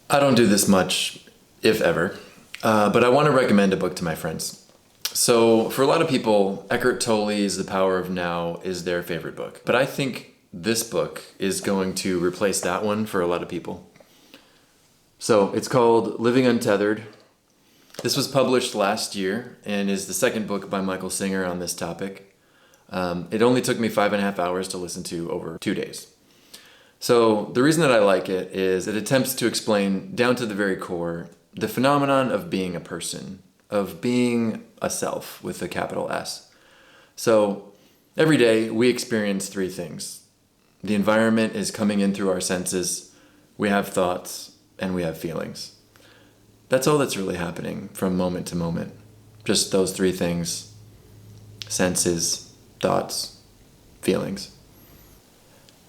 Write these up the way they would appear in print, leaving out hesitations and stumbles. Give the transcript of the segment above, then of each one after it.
I don't do this much, if ever, but I want to recommend a book to my friends. So, for a lot of people, Eckhart Tolle's The Power of Now is their favorite book. But I think this book is going to replace that one for a lot of people. So, it's called Living Untethered. This was published last year and is the second book by Michael Singer on this topic. It only took me 5.5 hours to listen to over 2 days. So the reason that I like it is it attempts to explain down to the very core the phenomenon of being a person, of being a self with a capital S. So every day we experience three things. The environment is coming in through our senses, we have thoughts, and we have feelings. That's all that's really happening from moment to moment. Just those three things: senses, thoughts, feelings.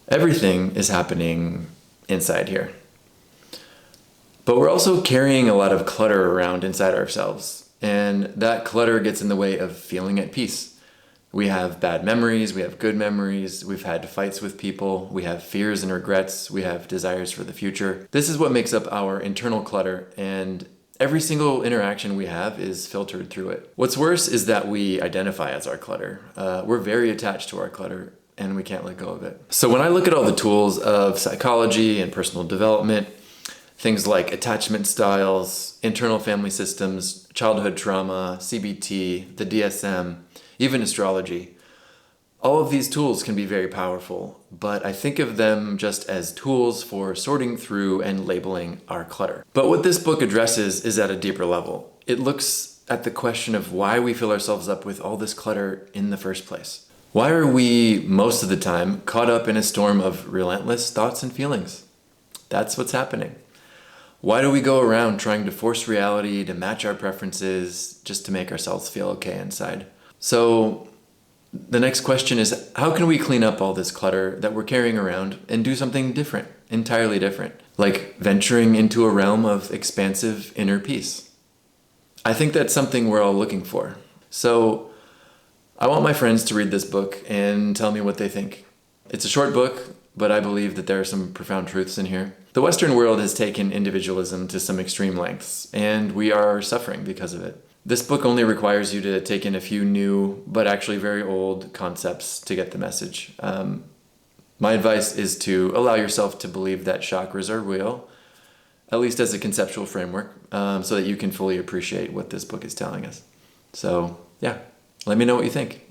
Everything is happening inside here. But we're also carrying a lot of clutter around inside ourselves, and that clutter gets in the way of feeling at peace. We have bad memories, we have good memories, we've had fights with people, we have fears and regrets, we have desires for the future. This is what makes up our internal clutter, and every single interaction we have is filtered through it. What's worse is that we identify as our clutter. We're very attached to our clutter, and we can't let go of it. So when I look at all the tools of psychology and personal development, things like attachment styles, internal family systems, childhood trauma, CBT, the DSM, even astrology, all of these tools can be very powerful, but I think of them just as tools for sorting through and labeling our clutter. But what this book addresses is at a deeper level. It looks at the question of why we fill ourselves up with all this clutter in the first place. Why are we, most of the time, caught up in a storm of relentless thoughts and feelings? That's what's happening. Why do we go around trying to force reality to match our preferences just to make ourselves feel okay inside? So the next question is, how can we clean up all this clutter that we're carrying around and do something different, entirely different, like venturing into a realm of expansive inner peace? I think that's something we're all looking for. So I want my friends to read this book and tell me what they think. It's a short book, but I believe that there are some profound truths in here. The Western world has taken individualism to some extreme lengths, and we are suffering because of it. This book only requires you to take in a few new, but actually very old concepts to get the message. My advice is to allow yourself to believe that chakras are real, at least as a conceptual framework, so that you can fully appreciate what this book is telling us. So, yeah, let me know what you think.